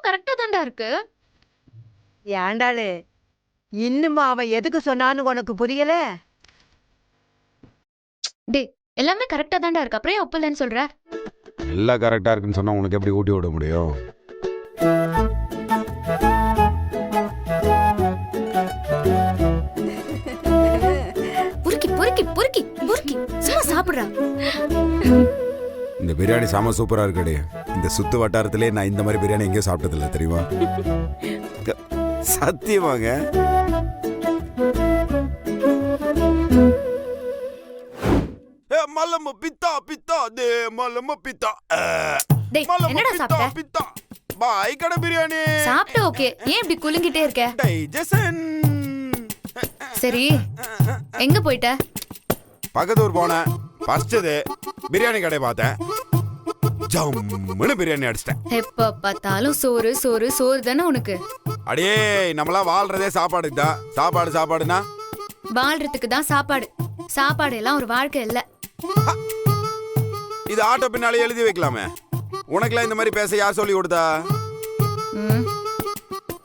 கரெக்டா தான்டா இருக்கு. ஏண்டாளு இன்னுமா அவன் எதுக்கு சொன்னான்னு உனக்கு புரியல? டேய், எல்லாமே கரெக்டா தான்டா இருக்கு. அப்புறம் ஏன் உப்பு இல்லைன்னு சொல்ற? எல்லாம் கரெக்டா இருக்குன்னு சொன்னா உனக்கு எப்படி ஊட்டி விட முடியும்? பொறுக்கி பொறுக்கி பொறுக்கி பொறுக்கி சும்மா சாப்பிடுறா. இந்த பிரியாணி செம சூப்பரா இருக்குடி. இந்த சுத்து வட்டாரத்திலே நான் இந்த மாதிரி பிரியாணி எங்கேயும் சாப்பிட்டது இல்லை தெரியுமா? சத்தியமாங்க. மலம பித்தா பித்தா தே மலம பித்தா. டேய், என்னடா சாப்பிட்ட? பித்தா பாய் கடை பிரியாணி சாப்பிட்ட ஓகே. ஏன் இப்படி குலுங்கிட்டே இருக்க? டைஜஷன். சரி, எங்க போயிட்ட? பக்கத்தூர் போனேன். ஃபர்ஸ்ட் பிரியாணி கடை பார்த்தேன். ஜம்முன்னு பிரியாணி அடிச்சிட்டேன். எப்ப பார்த்தாலும் சோறு சோறு சோறு தானே உனக்கு. அடியே நம்மளாம் வாழ்றதே சாப்பாடுக்கு தான். சாப்பாடு சாப்பாடுனா வாழ்றதுக்கு தான் சாப்பாடு. சாப்பாடு எல்லாம் ஒரு வாழ்க்கை இல்ல. இது ஆட்டோ பின்னாலே எழுதி வைக்கலாமே. உனக்குலாம் இந்த மாதிரி பேச யார் சொல்லி கொடுத்தா?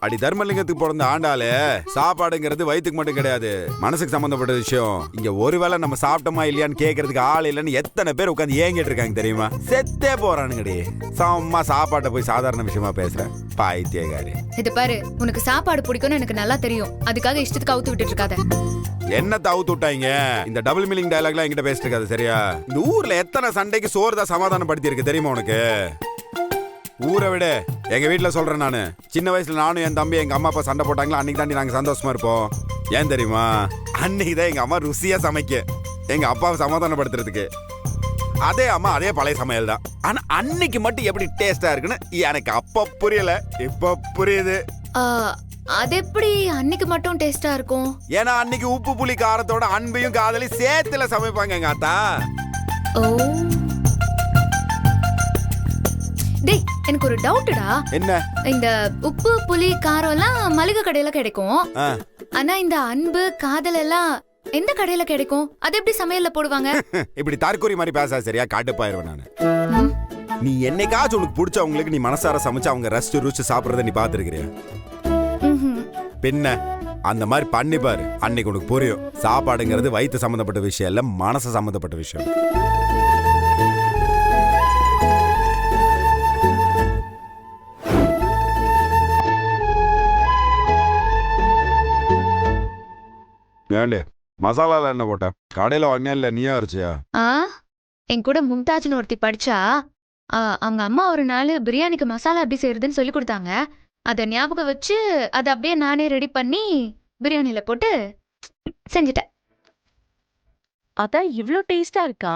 அடி தர்மலிங்கத்துக்கு பிறந்த ஆண்டாளு சாப்பாடுங்கிறது வயிற்றுக்கு மட்டும் கிடையாது, மனசுக்கு சம்பந்தப்பட்ட விஷயம். இங்க ஒருவேளை நம்ம சாப்பிட்டோமா இல்லையான்னு கேட்கறதுக்கு ஆள் இல்லைன்னு எத்தனை பேர் உட்காந்து ஏங்கிட்டு இருக்காங்க தெரியுமா? செத்தே போறானுங்கடி. சும்மா சாப்பாட்டை போய் சாதாரண விஷயமா பேசுறேன் பாய்த்தியகாரி. இது பாரு, உனக்கு சாப்பாடு பிடிக்கும்னு எனக்கு நல்லா தெரியும். அதுக்காக இஷ்டத்துக்கு அவுத்து விட்டுட்டு இருக்காத. என்ன தவுத்து விட்டாங்க? இந்த டபுள் மீனிங் டயலாக்லாம் என்கிட்ட பேசிட்டு இருக்காது சரியா? இந்த ஊர்ல எத்தனை சண்டைக்கு சோறு தான் சமாதானப்படுத்தி இருக்கு தெரியுமா உனக்கு? ஊரை விட எங்க வீட்டுல சொல்றேன் நானு. சின்ன வயசுல நானும் என் தம்பி எங்க அம்மா அப்பா சண்டை போட்டாங்களா, அன்னைக்கு தாண்டி நாங்க சந்தோஷமா இருப்போம். ஏன் தெரியுமா? அன்னைக்கு தான் எங்க அம்மா ருசியா சமைக்க எங்க அப்பாவை சமாதானப்படுத்துறதுக்கு. அதே அம்மா அதே பழைய சமையல் தான். ஆனா அன்னைக்கு மட்டும் எப்படி டேஸ்டா இருக்குன்னு எனக்கு அப்ப புரியல, இப்ப புரியுது. அது எப்படி அன்னைக்கு மட்டும் டேஸ்டா இருக்கும்? ஏன்னா அன்னைக்கு உப்பு புளி காரத்தோட அன்பையும் காதலி சேத்துல சமைப்பாங்க எங்க ஆத்தா. ஓ டேய், எனக்கு ஒரு டவுட்டடா. என்ன? இந்த உப்பு புளி காரம் எல்லாம் மளிகை கடையில கிடைக்கும். ஆனா இந்த அன்பு காதல் எல்லாம் எந்த கடையில கிடைக்கும்? அது எப்படி சமையல்ல போடுவாங்க? இப்படி தற்கொலை மாதிரி பேசா சரியா? காட்டுப்பாயிருவேன் நானு. நீ என்னைக்காச்சும் உனக்கு பிடிச்சவங்களுக்கு நீ மனசார சமைச்சு அவங்க ரசிச்சு ருச்சு சாப்பிடுறத நீ பாத்துருக்கிறியா? பின்ன அந்த மாதிரி பண்ணி பாரு, அன்னைக்கு உனக்கு புரியும். சாப்பாடுங்கிறது வயிற்று சம்பந்தப்பட்ட விஷயம் இல்ல, மனசு சம்பந்தப்பட்ட விஷயம். ஏண்டே மசாலால என்ன போட்ட? கடையில வாங்கினா இல்ல நீயா அரைச்சியா? என் கூட மும்தாஜ்னு ஒருத்தி படிச்சா. அவங்க அம்மா ஒரு நாள் பிரியாணிக்கு மசாலா எப்படி செய்யறதுன்னு சொல்லி கொடுத்தாங்க. அதை ஞாபகம் வச்சு அதை அப்படியே நானே ரெடி பண்ணி பிரியாணில போட்டு செஞ்சுட்டேன். அதான் இவ்ளோ டேஸ்டா இருக்கா?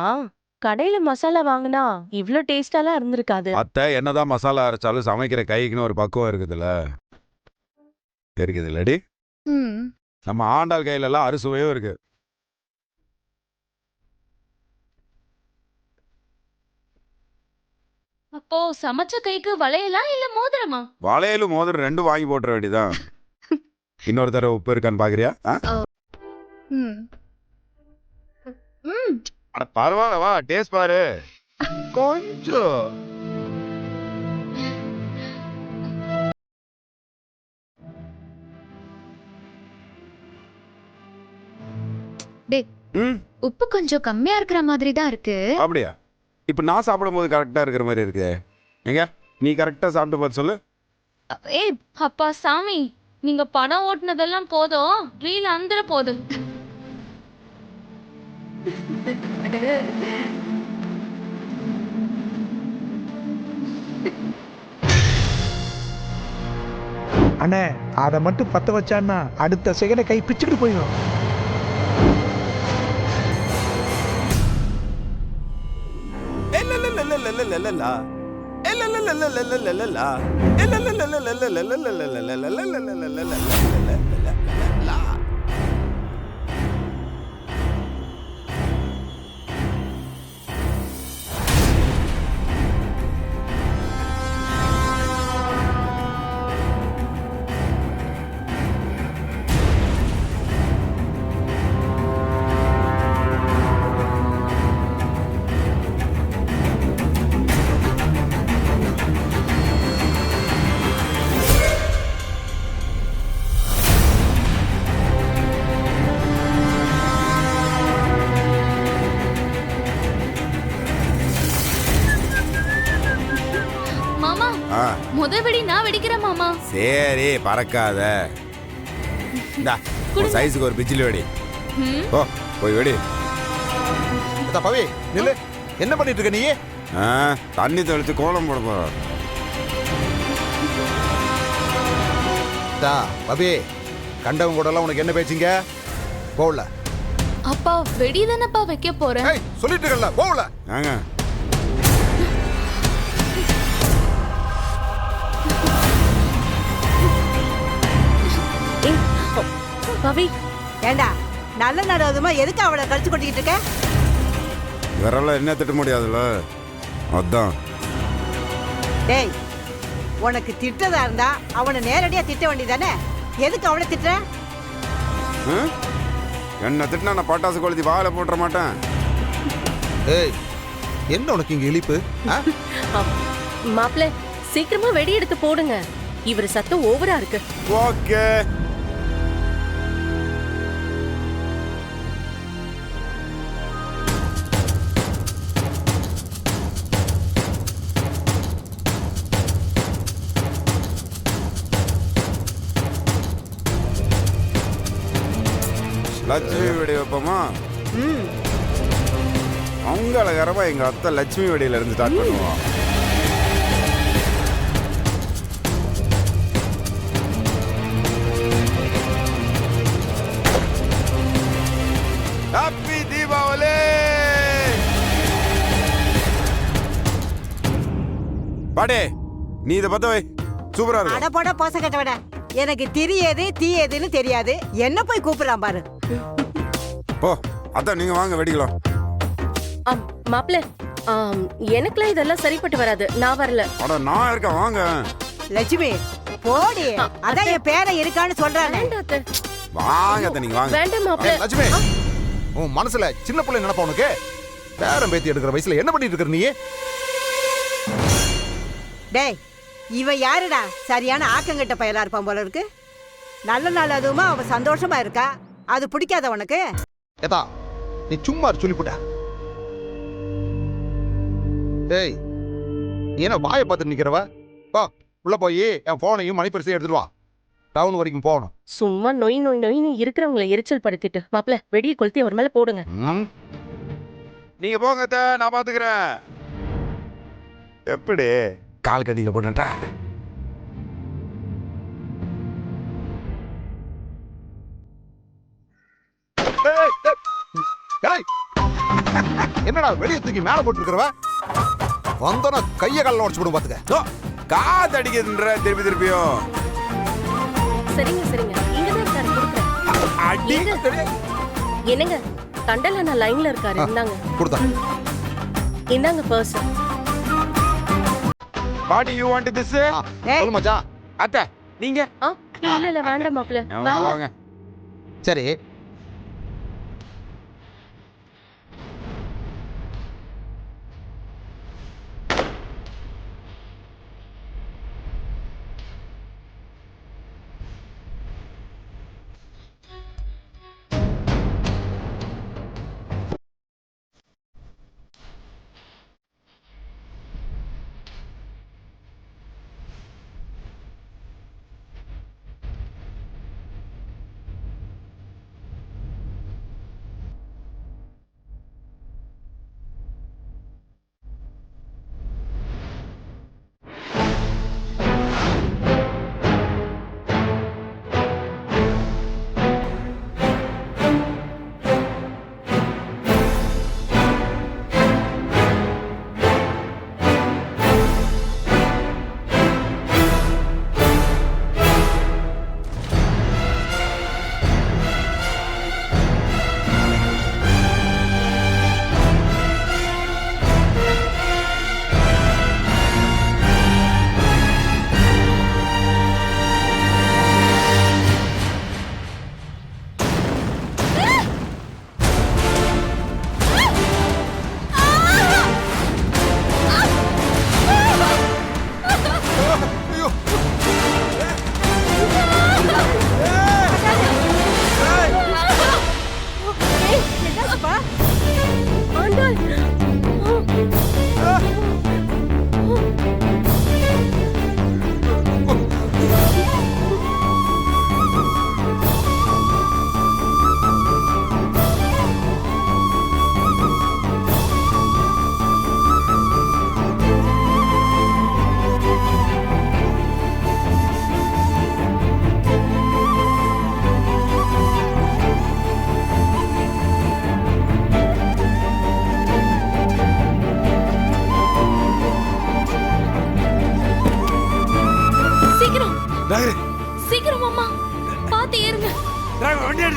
கடையில மசாலா வாங்கினா இவ்ளோ டேஸ்டாலாம் இருந்திருக்காது. அத்தை என்னதான் மசாலா அரைச்சாலும் சமைக்கிற கைக்குன்னு ஒரு பக்குவம் இருக்குதுல்ல. இருக்குதுல்லடி? நம்ம ஆண்டாள் கையில எல்லாம் அறுசுவையும் இருக்கு. அப்போ சமைச்ச கைக்கு வளையலா இல்ல மோதிரமா? வளையலும் மோதிரம் ரெண்டும் வாங்கி போட்டுற வேண்டியதான். இன்னொரு தடவை உப்பு இருக்கான்னு பாக்குறியா? பரவாயில்ல, வா டேஸ்ட் பாரு கொஞ்சம். உப்பு கொஞ்சம் கம்மியா இருக்கிற மாதிரி தான் இருக்கு. அப்படியா? இப்ப நான் சாப்பிடும் போது கரெக்டா இருக்கிற மாதிரி இருக்கு. எங்க நீ கரெக்டா சாப்பிட்டு பார்த்து சொல்லு. ஏய் அப்பா சாமி, நீங்க பணம் ஓட்டுனதெல்லாம் போதும், ரீல் அந்தர போதும். அண்ணே அதை மட்டும் பத்த வச்சான்னா அடுத்த செகண்ட் கை பிச்சுக்கிட்டு போயிடும். வெடி நான் வெடிக்கிறேன் மாமா. சரி பறக்காத. இந்தா உன் சைஸுக்கு ஒரு பிச்சிலி வெடி. ஓ போய் வெடி. பவி நில்லு, என்ன பண்ணிட்டு இருக்க நீ? தண்ணி தெளிச்சு கோலம் போட போற. பவி, கண்டவங்க கூட எல்லாம் உனக்கு என்ன பேச்சுங்க? போகல. அப்பா வெடி தானப்பா வைக்க போறேன். சொல்லிட்டு இருக்கல, போகல. வாங்க. பவி, ஏண்டா நல்ல நடவுமா எதுக்கு அவளை கழிச்சு கொட்டிக்கிட்டு இருக்க? இவரெல்லாம் என்ன திட்ட முடியாதுல்ல, அதான். டேய், உனக்கு திட்டதா இருந்தா அவனை நேரடியா திட்ட வேண்டியதானே? எதுக்கு அவனை திட்டுற? என்ன திட்டினா நான் பட்டாசு கொளுத்தி வாழை போட்டுற மாட்டேன். ஏய், என்ன உனக்கு இங்க இழிப்பு? மாப்பிள்ள சீக்கிரமா வெடி எடுத்து போடுங்க. இவர் சத்தம் ஓவரா இருக்கு. ஓகே. லட்சுமி வெடி வைப்போமா? மங்களகரமா எங்க அத்தை லட்சுமி வெடியில இருந்து ஸ்டார்ட் பண்ணுவோம். ஹாப்பி தீபாவளி. பாடே, நீ இதை பத்த வை. சூப்பரா இருக்கும். அட போட போச கட்டவட. எனக்கு திரியது தீ எதுன்னு தெரியாது. என்ன போய் கூப்பிடுறான் பாரு. போ அதான், நீங்க வாங்க வெடிக்கலாம். மாப்பிள்ள, எனக்குலாம் இதெல்லாம் சரிப்பட்டு வராது. நான் வரல. அட நான் இருக்கேன், வாங்க. லட்சுமி போடி. அதான் என் பேரை இருக்கான்னு சொல்றானே. வாங்க அத்தை, நீங்க வாங்க. வேண்டாம் மாப்பிள்ள. லட்சுமி, உன் மனசுல சின்ன பிள்ளை நினைப்பா உனக்கு? பேரம் பேத்தி எடுக்கிற வயசுல என்ன பண்ணிட்டு இருக்கிற நீ? டேய், இவன் யாருடா? சரியான ஆக்கங்கட்ட பயலா இருப்பான் போல இருக்கு. நல்ல நாள் அதுவுமா அவ சந்தோஷமா இருக்கா. அது பிடிக்காத உனக்கு? ஏதா நீ சும்மா சொல்லிப்புட்ட. ஏய், நீ என்ன வாயை பார்த்து நிக்கிறவ? வா உள்ள போய் என் போனையும் மணிப்பரிசையும் எடுத்துட்டு வா. டவுன் வரைக்கும் போகணும். சும்மா நொய் நொய் நொய்னு இருக்கிறவங்களை எரிச்சல் படுத்திட்டு மாப்பிள்ள வெடியை கொளுத்தி அவர் மேல போடுங்க. நீங்க போங்க அத்தை, நான் பாத்துக்கிறேன். எப்படி கால் கடியில போட்டா? என்னடா வெளியே தூக்கி மேல போட்டு இருக்கிறவ? வந்தோன்னா கைய கால உடச்சு போடும் பாத்துக்க. காது அடிக்குதுன்ற திருப்பியும். சரிங்க சரிங்க, இங்கதான் இருக்காரு, கொடுக்குறேன். என்னங்க, கண்டல நான் லைன்ல இருக்காரு. இந்தாங்க கொடுத்தா. இந்தாங்க purse. What do you want this? சொல்லு மச்சான். அத்தை நீங்க? இல்ல இல்ல வேண்டாம் மாப்பிள்ள. வாங்க. சரி,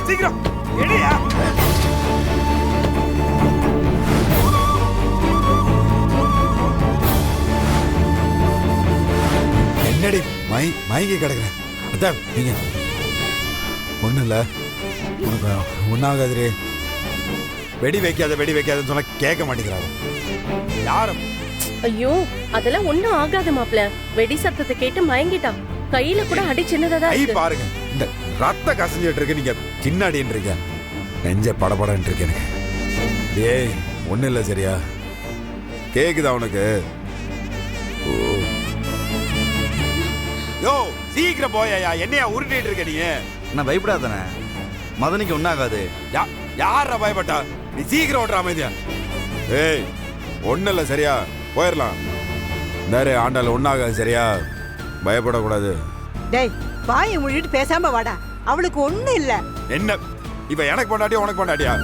சீக்கிரம் எடியா. என்னடி மயங்கி கிடக்குறேன். அதான் நீங்க ஒண்ணும் இல்ல, உனக்கு ஒன்னாகாதுரே. வெடி வைக்காதுன்னு சொன்னா கேட்க மாட்டேங்கிறாங்க யாரும். ஐயோ அதெல்லாம் ஒண்ணும் ஆகாது மாப்ள. வெடி சத்தத்தை கேட்டு மயங்கிட்டான். கையில கூட அடி சின்னதா கை இருக்கு. பாருங்க, இந்த ரத்த கசஞ்சிட்டு இருக்கு. நீங்க சின்ன அடின்றீங்க, நெஞ்ச படபடன்னு இருக்கு எனக்கு. ஏய் ஒண்ணும் இல்ல சரியா? கேக்குதா உனக்கு? ஓ. யோ சீக்கிரம் போயா, என்னையா உருட்டிட்டு இருக்க நீ? நான் பயப்படாதானே, மதனிக்கு ஒன்றாகாது. யார பயப்பட்டா? நீ சீக்கிரம் ஓட்டுற அமைதியா. ஏய் ஒண்ணும் இல்ல சரியா? போயிடலாம். வேற ஆண்டால ஒன்னாகாது சரியா? பயப்படக்கூடாது. டேய் வாயை மூடிட்டு பேசாம வாடா. அவளுக்கு ஒண்ணும் இல்ல. என்ன இப்ப எனக்கு பொண்டாட்டியா உனக்கு பொண்டாட்டியா?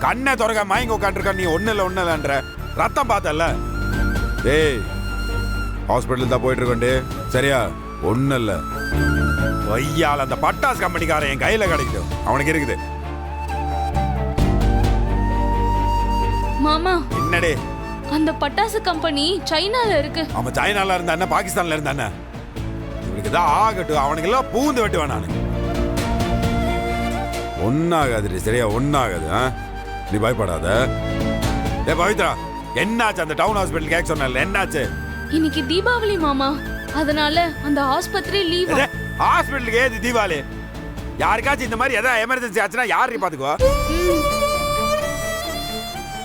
கண்ணை திறக்க மயங்க உட்காந்துருக்கா. நீ ஒண்ணு இல்லன்ற ரத்தம் பார்த்தல. டேய் ஹாஸ்பிட்டல் தான் போயிட்டு இருக்கோண்டி சரியா? ஒண்ணு இல்ல. வையால் அந்த பட்டாஸ் கம்பெனிக்காரன் என் கையில கிடைக்கும், அவனுக்கு இருக்குது. மாமா என்னடே அந்த பட்டாசு கம்பெனி சைனால இருக்கு. அவன் சைனால இருந்தா என்ன, பாகிஸ்தான்ல இருந்தா என்ன, இவனுக்கு தான் ஆகட்டும். அவனுக்கு எல்லாம் பூந்து வெட்டுவேன் நானு. ஒன்னாகாது சரியா? ஒன்னாகாது. நீ பயப்படாத. ஏ பவித்ரா, என்னாச்சு? அந்த டவுன் ஹாஸ்பிட்டல் கேட்க சொன்னல, என்னாச்சு? இன்னைக்கு தீபாவளி மாமா, அதனால அந்த ஆஸ்பத்திரி லீவ். ஹாஸ்பிட்டலுக்கு ஏது தீபாவளி? யாருக்காச்சும் இந்த மாதிரி ஏதாவது எமர்ஜென்சி ஆச்சுன்னா யாரு பாத்துக்கோ?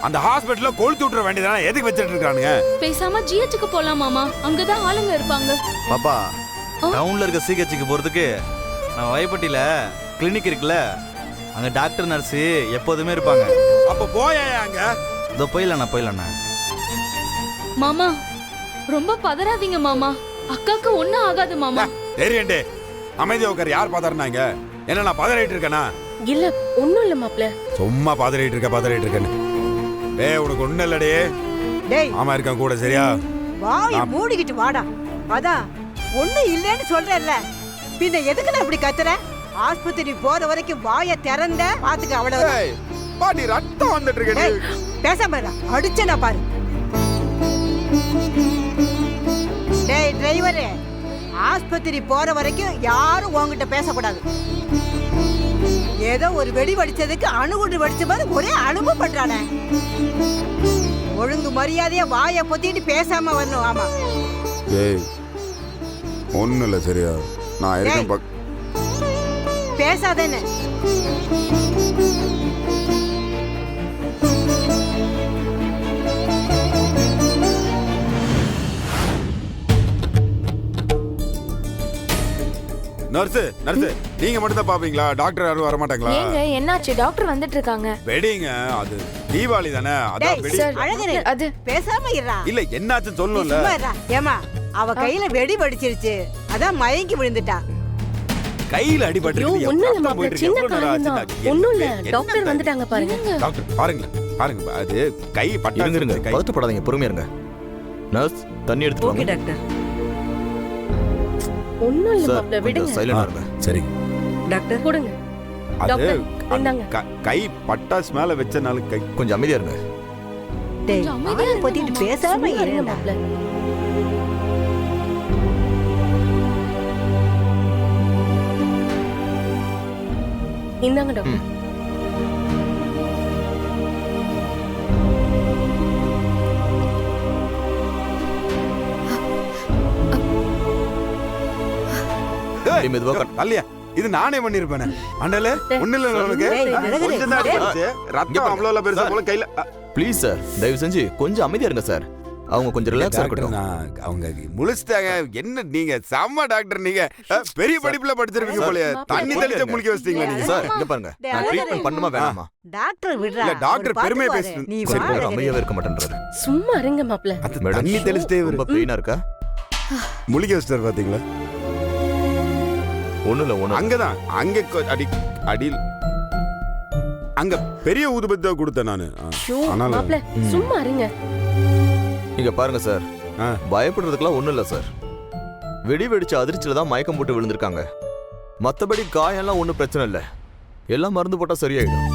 அந்த ஹாஸ்பிட்டல்ல கொளுத்து விட்டுற வேண்டியதானே, எதுக்கு வச்சிட்டு இருக்கானுங்க? பேசாம ஜிஹெச்சுக்கு போலாம் மாமா, அங்கதான் ஆளுங்க இருப்பாங்க. பாப்பா, டவுன்ல இருக்க சிஹெச்சுக்கு போறதுக்கு நான் வயப்பட்டியில கிளினிக் இருக்குல்ல, அங்க டாக்டர் நர்ஸ் எப்போதுமே இருப்பாங்க. அப்ப போயா அங்க. இதோ போயிடலாண்ணா. மாமா ரொம்ப பதறாதீங்க மாமா, அக்காக்கு ஒண்ணும் ஆகாது மாமா. தெரியுண்டே, அமைதியா உட்கார். யார் பதறினாங்க? என்ன நான் பதறிட்டு இருக்கேனா? இல்ல ஒண்ணும் இல்ல மாப்ள. சும்மா பதறிட்டு இருக்கேன்னு. டேய் உனக்கு ஒண்ணு இல்லடே. டேய் ஆமா இருக்கான் கூட சரியா? வாயை மூடிக்கிட்டு வாடா. அதான் ஒண்ணும் இல்லைன்னு சொல்றேன்ல, பின்ன எதுக்கு நான் இப்படி கத்துற? ஆஸ்பத்திரி போற வரைக்கும் வாயை திறந்த பாத்துக்க அவ்வளவு. பாட்டி ரத்தம் வந்துட்டு இருக்கு. பேசாம இரு, அடிச்சேனா பாரு. டேய் டிரைவரே, ஆஸ்பத்திரி போற வரைக்கும் யாரும் உன்கிட்ட பேசக்கூடாது. ஏதோ ஒரு வெடி வடிச்சதுக்கு அணுகுண்டு வடிச்ச மாதிரி ஒரே அனுபவம் பண்றானே. ஒழுங்கு மரியாதையா வாயை பொத்திட்டு பேசாம வரணும். ஆமா டேய் ஒண்ணு இல்ல சரியா? நான் இருக்கேன். பேசாதேன்னு. நர்ஸ் நீங்க மட்டும் தான் பாப்பீங்களா? டாக்டர் யாரும் வர மாட்டாங்களா? ஏங்க என்னாச்சு? டாக்டர் வந்துட்டு இருக்காங்க. வெடிங்க, அது தீபாவளி தானே, அதான் வெடி. அழகரே அது பேசாம இருடா. இல்ல என்னாச்சுன்னு சொல்லணும்ல. சும்மா இருடா. ஏமா அவ கையில வெடி வெடிச்சிருச்சு, அதான் மயங்கி விழுந்துட்டா. கையில அடிபட்டு ஐயோ ஒண்ணும் இல்ல மாப்ள, சின்ன காயம் தான். ஒண்ணும் இல்ல, டாக்டர் வந்துட்டாங்க பாருங்க. டாக்டர் பாருங்க அது கை இருங்க, பட்டாங்க. பதட்டப்படாதீங்க, பொறுமையா இருங்க. நர்ஸ் தண்ணி எடுத்துட்டு ஓகே வாங்க. டாக்டர். ஒண்ணும் இல்ல சார் மாப்ள, விடுங்க. சைலண்டா இருங்க. சரி டாக்டர் கொடுங்க அது டாக்டர், இந்தாங்க. கை பட்டாஸ் மேல வச்சனால கை. கொஞ்சம் அமைதியா இருங்க. டேய் கொஞ்சம் அமைதியா வாயை இருங்க பொத்திட்டு மாமா. பேசாம சும்மா இருங்க இருடா. மாப்ள. இந்தாங்க டாக்டர். மெதுவா அல்லையா? இது நானே பண்ணிருப்பேனே. அண்டல ஒண்ணு இல்ல உனக்கு. டேய், அழகரே, கொஞ்சம் தான் டேய். அடிபட்டுச்சு. ரத்தம் அவ்வளவு பெருசா போல கையில. ப்ளீஸ் சார், தயவு செஞ்சு கொஞ்சம் அமைதியா இருங்க சார். அவங்க கொஞ்சம் ரிலாக்ஸ் இருக்கட்டும். அவங்க முழிச்சிட்டாங்க. என்ன நீங்க செம்ம டாக்டர், நீங்க பெரிய படிப்புல படிச்சிருக்கீங்க போல. தண்ணி தெளிச்சு முழிக்க வச்சிட்டீங்களா நீங்க? சார் இங்க பாருங்க, டேய், நான் அழகரே. ட்ரீட்மெண்ட் பண்ணுமா வேணாமா? டாக்டர் விடுறா. இல்ல, டாக்டர் அவர் பெருமையா பாத்துக்குவாரு. பேசுறது. நீ சரி, வா அவர் அழகரே. அமைதியாவே இருக்க மாட்டேன்றாரு. சும்மா இருங்க மாப்ள. மேடம், தண்ணி தெளிச்சிட்டே ரொம்ப பெயினா இருக்கா? முழிக்க வச்சிட்டாரு பாத்தீங்களா? ஒண்ணும் இல்ல, ஒண்ணும் இல்ல. அங்கதான் அடியில் அங்க பெரிய ஊதுபத்தி தான் கொடுத்தேன் நானு. ஷோ ஆனாலும் மாப்ள, சும்மா இருங்க. இங்க பாருங்க சார், ஆ. பயப்படுறதுக்குலாம் ஒண்ணும் இல்ல சார். வெடி வெடிச்ச அதிர்ச்சியில தான் மயக்கம் போட்டு விழுந்திருக்காங்க. மற்றபடி காயெல்லாம் ஒன்றும் பிரச்சனை இல்லை, எல்லாம் மருந்து போட்டால் சரியாயிடும்.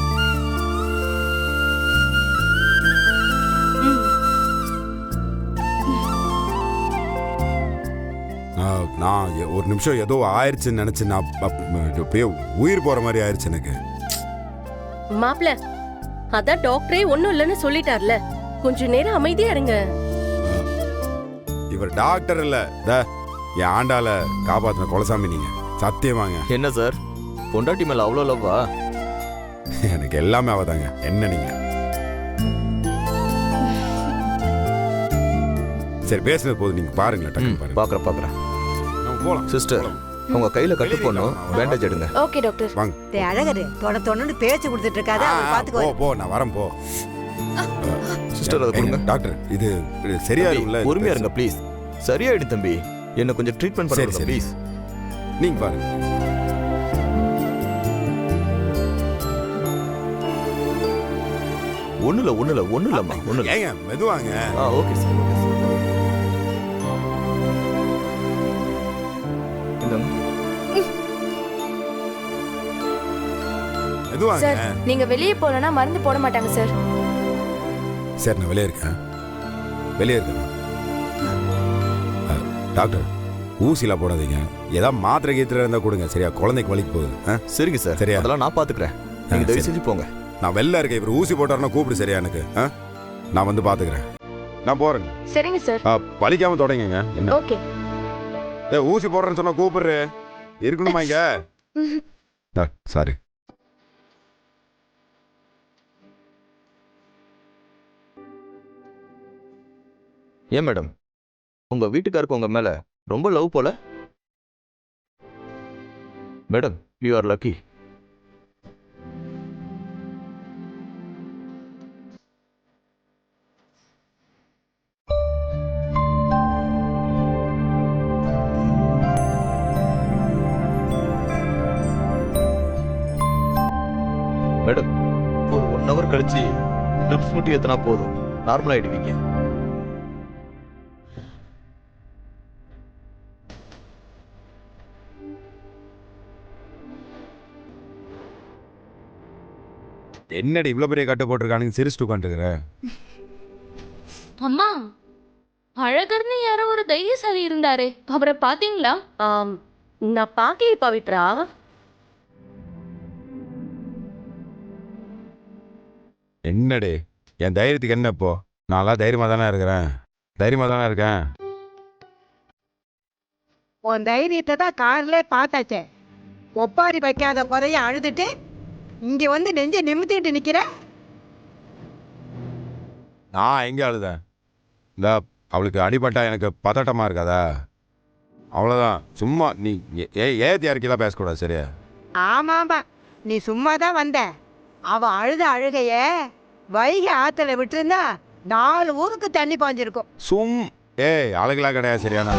நான் ஒரு நிமிஷம் ஏதோ ஆயிடுச்சுன்னு நினைச்சு நான் அப்படியே உயிர் போற மாதிரி ஆயிடுச்சு எனக்கு. மாப்ள, அதான் டாக்டரே ஒண்ணும் இல்லைன்னு சொல்லிட்டார்ல, கொஞ்ச நேரம் அமைதியா இருங்க. இவர் டாக்டர் இல்ல, என் ஆண்டால காப்பாத்தின கொலசாமி நீங்க. சத்தியமாங்க. என்ன சார், பொண்டாட்டி மேல அவ்வளோ லவ்வா? எனக்கு எல்லாமே அவதாங்க. என்ன நீங்க சரி பேசுனது போது, நீங்க பாருங்களேன். டக்குன்னு பாருங்க. பார்க்குறேன். நம்ம போலாம் சிஸ்டர், உங்க கையில கட்டு போடணும், பேண்டேஜ் எடுங்க. Okay doctor. வாங்க. டேய் அழகரு, தொணன்னு பேச்சு கொடுத்துட்டு இருக்காத, அவர் பாத்துக்கோ. போ நான் வரேன். போ சிஸ்டர், அதை கொடுங்க. டாக்டர், இது சரியா இருக்குல்ல? பொறுமையா இருங்க ப்ளீஸ். சரியாயிடும் தம்பி, என்ன கொஞ்சம் ட்ரீட்மெண்ட் சரி பண்ணுங்க சரி ப்ளீஸ். நீங்க பாருங்க. ஒன்றும் இல்லைம்மா, ஒன்றும் இல்லை. ஏங்க மெதுவாங்க. Okay sir, okay sir. மெதுவாங்க. சார் நீங்க வெளியே போலனா மருந்து போட மாட்டாங்க சார். சரி நான் வெளியே இருக்கேன். டாக்டர், ஊசிலாம் போடாதீங்க. ஏதாவது மாத்திரை கீத்திர இருந்தா கொடுங்க. சரியா? குழந்தைக்கு வலிக்கு போகுது. சரிங்க சார், சரியா? அதெல்லாம் நான் பார்த்துக்கிறேன். நீங்க தயவு செஞ்சு போங்க. நான் வெளில இருக்கேன். இவர் ஊசி போட்டாருன்னா கூப்பிடு. சரியா? எனக்கு நான் வந்து பாத்துக்கிறேன். நான் போறேங்க. சரிங்க சார். வலிக்காம தொடங்குங்க. என்ன ஓகே. ஊசி போடுறேன்னு சொன்னா கூப்பிடுற இருக்கணுமா இங்க? சாரி. ஏன் மேடம், உங்க வீட்டுக்காருக்கு உங்க மேல ரொம்ப லவ் போல? Madam, you are lucky. Madam, ஒரு 1 hour கழிச்சு ட்ரிப்ஸ் மட்டும் ஏத்தனா போதும், நார்மல் ஆயிடுவீங்க. என்னடி இவ்வளவு பெரிய கட்டு போட்டிருக்கானுங்க, சிரிச்சுட்டு உட்காந்துருக்குற? அம்மா, அழகர்னு யாரோ ஒரு தைரியசாலி இருந்தாரே, அவரை பாத்தீங்களா? நான் பாக்கே பவித்ரா. என்னடி என் தைரியத்துக்கு என்ன இப்போ? நான்லாம் தைரியமா தானே இருக்கேன். உன் தைரியத்தை தான் கார்ல பார்த்தாச்சே. ஒப்பாரி வைக்காத குறைய அழுதுட்டு இங்க வந்து நெஞ்ச நிமித்திட்டு நிக்கிற. நான் எங்க அழுதேன்? இந்த அவளுக்கு அடிபட்டா எனக்கு பதட்டமா இருக்காதா? அவ்வளோதான். சும்மா நீ ஏத்தி இறக்கிலாம் பேசக்கூடாது. சரியா? ஆமாம்பா, நீ சும்மா தான் வந்த. அவ அழுத அழுகைய வைகை ஆத்துல விட்டுருந்தா 4 ஊருக்கு தண்ணி பாஞ்சிருக்கும். அழகெல்லாம் கிடையாது. சரியானா?